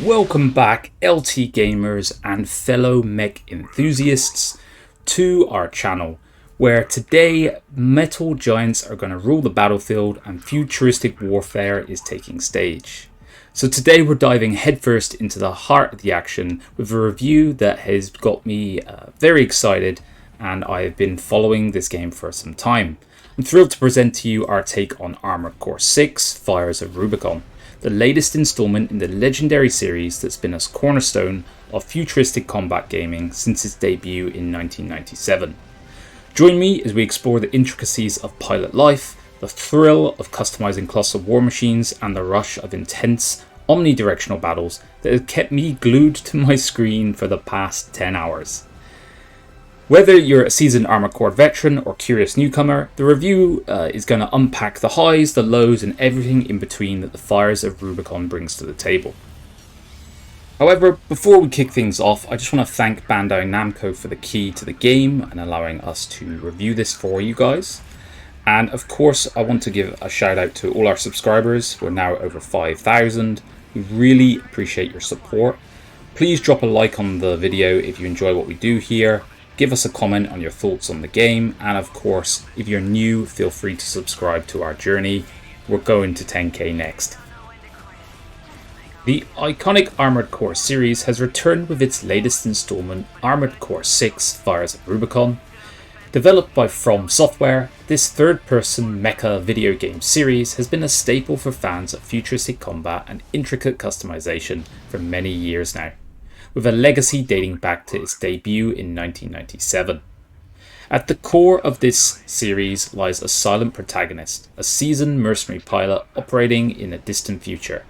Welcome back, LT gamers and fellow mech enthusiasts, to our channel, where today metal giants are going to rule the battlefield and futuristic warfare is taking stage. So today we're diving headfirst into the heart of the action with a review that has got me very excited, and I've been following this game for some time. I'm thrilled to present to you our take on Armoured Core 6, Fires of Rubicon, the latest installment in the legendary series that's been a cornerstone of futuristic combat gaming since its debut in 1997. Join me as we explore the intricacies of pilot life, the thrill of customizing colossal war machines, and the rush of intense, omnidirectional battles that have kept me glued to my screen for the past 10 hours. Whether you're a seasoned Armoured Core veteran or curious newcomer, the review is going to unpack the highs, the lows, and everything in between that the Fires of Rubicon brings to the table. However, before we kick things off, I just want to thank Bandai Namco for the key to the game and allowing us to review this for you guys. And of course, I want to give a shout out to all our subscribers. We're now over 5,000. We really appreciate your support. Please drop a like on the video if you enjoy what we do here. Give us a comment on your thoughts on the game, and of course, if you're new, feel free to subscribe to our journey. We're going to 10k next. The iconic Armoured Core series has returned with its latest installment, Armoured Core 6 Fires of Rubicon. Developed by From Software, this third-person mecha video game series has been a staple for fans of futuristic combat and intricate customization for many years now, with a legacy dating back to its debut in 1997. At the core of this series lies a silent protagonist, a seasoned mercenary pilot operating in a distant future.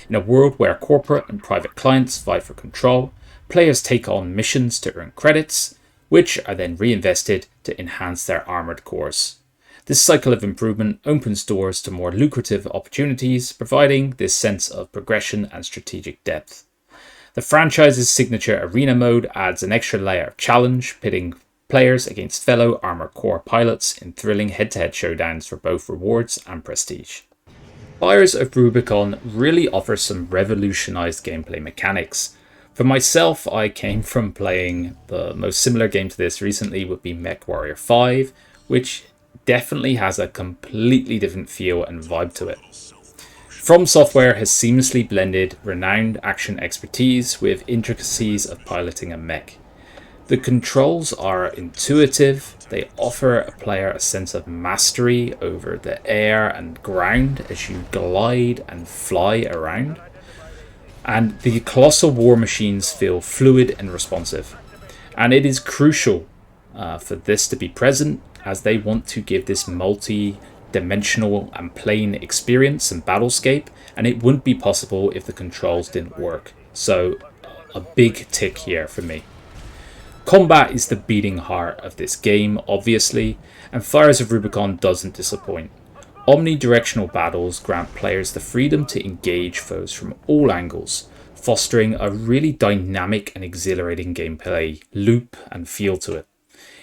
In a world where corporate and private clients vie for control, players take on missions to earn credits, which are then reinvested to enhance their armoured cores. This cycle of improvement opens doors to more lucrative opportunities, providing this sense of progression and strategic depth. The franchise's signature arena mode adds an extra layer of challenge, pitting players against fellow Armoured Core pilots in thrilling head-to-head showdowns for both rewards and prestige. Fires of Rubicon really offers some revolutionized gameplay mechanics. For myself, I came from playing the most similar game to this recently would be MechWarrior 5, which definitely has a completely different feel and vibe to it. From Software has seamlessly blended renowned action expertise with intricacies of piloting a mech. The controls are intuitive, they offer a player a sense of mastery over the air and ground as you glide and fly around. And the colossal war machines feel fluid and responsive. And it is crucial for this to be present, as they want to give this multi-dimensional and plane experience and battlescape, and it wouldn't be possible if the controls didn't work. So a big tick here for me. Combat is the beating heart of this game, obviously, and Fires of Rubicon doesn't disappoint. Omnidirectional battles grant players the freedom to engage foes from all angles, fostering a really dynamic and exhilarating gameplay loop and feel to it.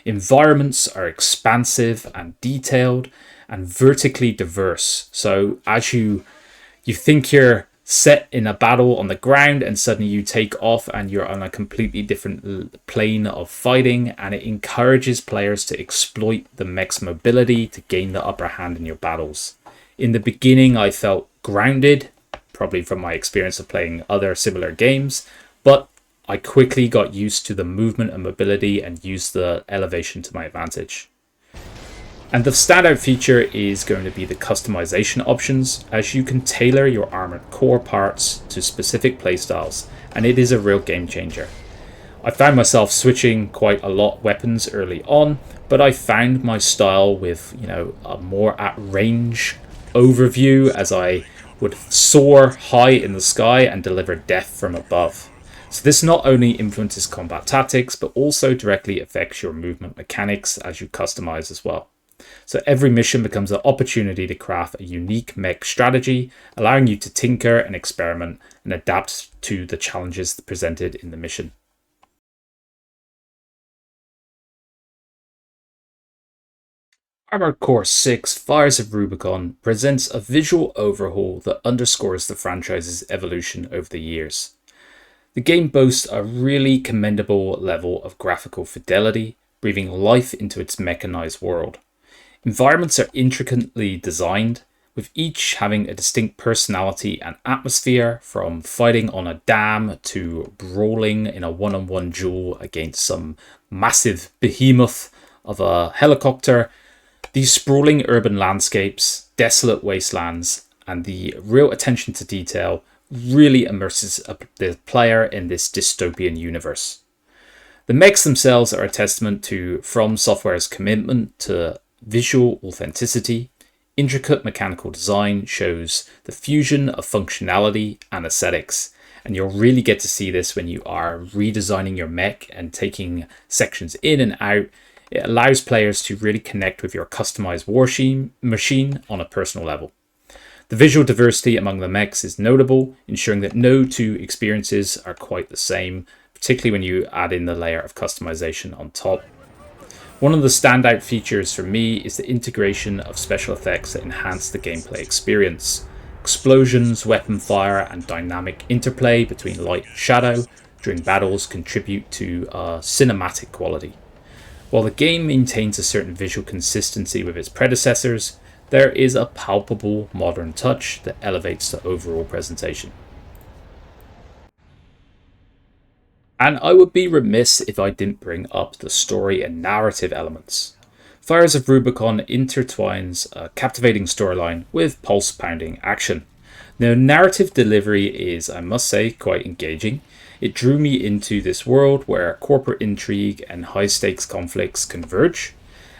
Environments are expansive and detailed and vertically diverse, so as you think you're set in a battle on the ground and suddenly you take off and you're on a completely different plane of fighting, and it encourages players to exploit the mech's mobility to gain the upper hand in your battles. In the beginning I felt grounded, probably from my experience of playing other similar games, but I quickly got used to the movement and mobility and used the elevation to my advantage. And the standout feature is going to be the customization options, as you can tailor your Armoured Core parts to specific playstyles, and it is a real game changer. I found myself switching quite a lot weapons early on, but I found my style with, a more at range overview as I would soar high in the sky and deliver death from above. So this not only influences combat tactics, but also directly affects your movement mechanics as you customize as well. So every mission becomes an opportunity to craft a unique mech strategy, allowing you to tinker and experiment and adapt to the challenges presented in the mission. Armoured Core 6 Fires of Rubicon presents a visual overhaul that underscores the franchise's evolution over the years. The game boasts a really commendable level of graphical fidelity, breathing life into its mechanized world. Environments are intricately designed, with each having a distinct personality and atmosphere, from fighting on a dam to brawling in a one-on-one duel against some massive behemoth of a helicopter. These sprawling urban landscapes, desolate wastelands, and the real attention to detail really immerses the player in this dystopian universe. The mechs themselves are a testament to From Software's commitment to visual authenticity. Intricate mechanical design shows the fusion of functionality and aesthetics, and you'll really get to see this when you are redesigning your mech and taking sections in and out. It allows players to really connect with your customized machine on a personal level. The visual diversity among the mechs is notable, ensuring that no two experiences are quite the same, particularly when you add in the layer of customization on top. One of the standout features for me is the integration of special effects that enhance the gameplay experience. Explosions, weapon fire, and dynamic interplay between light and shadow during battles contribute to a cinematic quality. While the game maintains a certain visual consistency with its predecessors, there is a palpable modern touch that elevates the overall presentation. And I would be remiss if I didn't bring up the story and narrative elements. Fires of Rubicon intertwines a captivating storyline with pulse-pounding action. The narrative delivery is, I must say, quite engaging. It drew me into this world where corporate intrigue and high-stakes conflicts converge.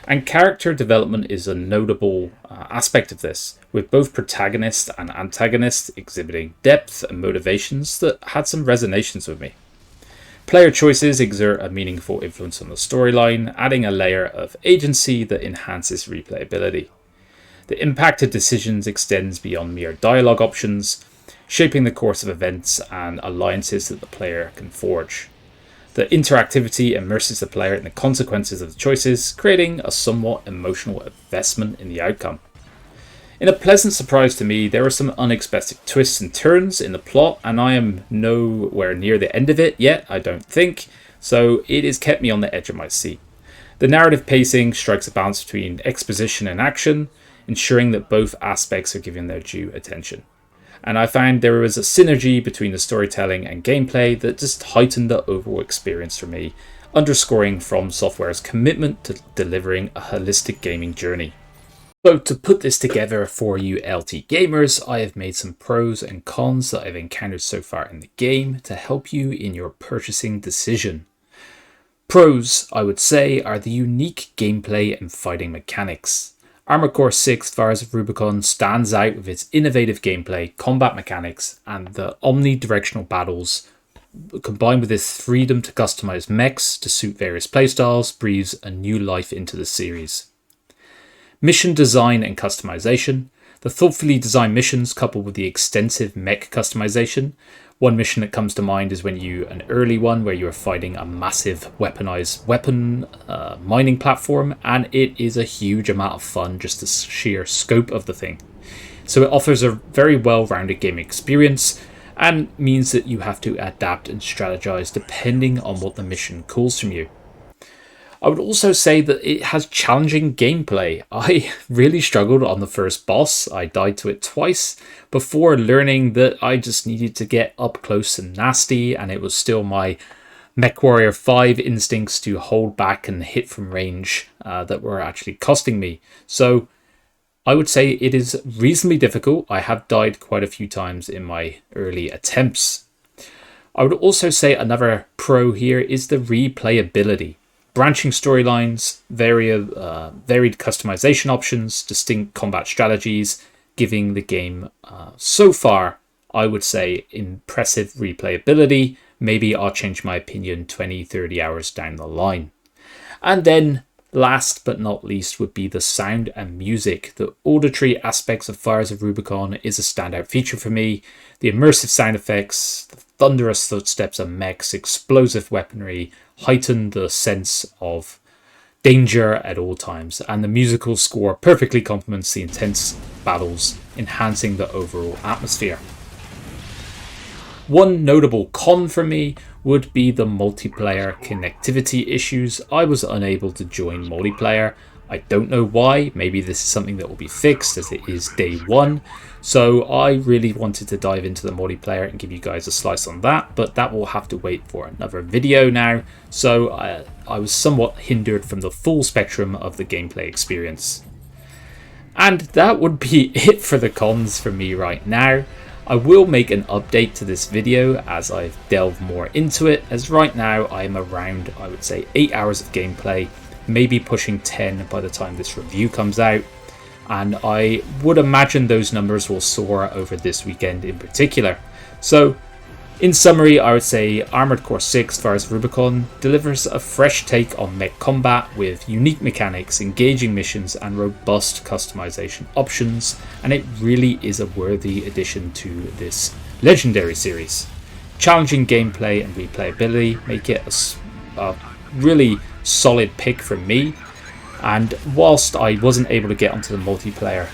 And character development is a notable aspect of this, with both protagonist and antagonist exhibiting depth and motivations that had some resonations with me. Player choices exert a meaningful influence on the storyline, adding a layer of agency that enhances replayability. The impact of decisions extends beyond mere dialogue options, shaping the course of events and alliances that the player can forge. The interactivity immerses the player in the consequences of the choices, creating a somewhat emotional investment in the outcome. In a pleasant surprise to me, there are some unexpected twists and turns in the plot, and I am nowhere near the end of it yet, I don't think, so it has kept me on the edge of my seat. The narrative pacing strikes a balance between exposition and action, ensuring that both aspects are given their due attention. And I found there was a synergy between the storytelling and gameplay that just heightened the overall experience for me, underscoring From Software's commitment to delivering a holistic gaming journey. So to put this together for you LT gamers, I have made some pros and cons that I've encountered so far in the game to help you in your purchasing decision. Pros, I would say, are the unique gameplay and fighting mechanics. Armoured Core 6 Fires of Rubicon stands out with its innovative gameplay, combat mechanics, and the omnidirectional battles. Combined with its freedom to customize mechs to suit various playstyles, breathes a new life into the series. Mission design and customization. The thoughtfully designed missions coupled with the extensive mech customization. One mission that comes to mind is an early one where you are fighting a massive weaponized weapon mining platform, and it is a huge amount of fun, just the sheer scope of the thing. So it offers a very well-rounded gaming experience and means that you have to adapt and strategize depending on what the mission calls from you. I would also say that it has challenging gameplay. I really struggled on the first boss. I died to it twice before learning that I just needed to get up close and nasty, and it was still my MechWarrior 5 instincts to hold back and hit from range that were actually costing me. So I would say it is reasonably difficult. I have died quite a few times in my early attempts. I would also say another pro here is the replayability. Branching storylines, varied customization options, distinct combat strategies, giving the game, so far, I would say, impressive replayability. Maybe I'll change my opinion 20, 30 hours down the line. And then, last but not least, would be the sound and music. The auditory aspects of Fires of Rubicon is a standout feature for me. The immersive sound effects, the thunderous footsteps of mechs, explosive weaponry, heighten the sense of danger at all times, and the musical score perfectly complements the intense battles, enhancing the overall atmosphere. One notable con for me would be the multiplayer connectivity issues. I was unable to join multiplayer. I don't know why. Maybe this is something that will be fixed as it is day one. So I really wanted to dive into the multiplayer and give you guys a slice on that, but that will have to wait for another video now. So I was somewhat hindered from the full spectrum of the gameplay experience. And that would be it for the cons for me right now. I will make an update to this video as I've delved more into it, as right now I'm around, I would say, 8 hours of gameplay, maybe pushing 10 by the time this review comes out, and I would imagine those numbers will soar over this weekend in particular. So in summary, I would say Armoured Core 6 Fires of Rubicon delivers a fresh take on mech combat with unique mechanics, engaging missions and robust customization options, and it really is a worthy addition to this legendary series. Challenging gameplay and replayability make it a really solid pick from me, and whilst I wasn't able to get onto the multiplayer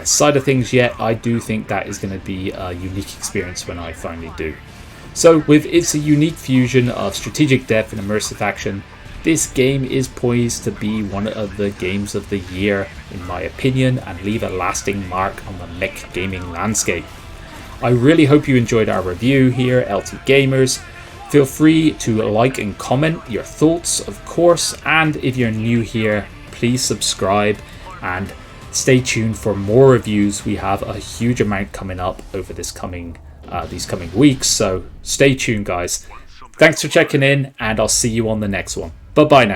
side of things yet, I do think that is going to be a unique experience when I finally do. So with its unique fusion of strategic depth and immersive action, this game is poised to be one of the games of the year in my opinion, and leave a lasting mark on the mech gaming landscape. I really hope you enjoyed our review here, LT Gamers. Feel free to like and comment your thoughts, of course, and if you're new here, please subscribe and stay tuned for more reviews. We have a huge amount coming up over these coming weeks, so stay tuned guys. Thanks for checking in, and I'll see you on the next one. Bye bye now.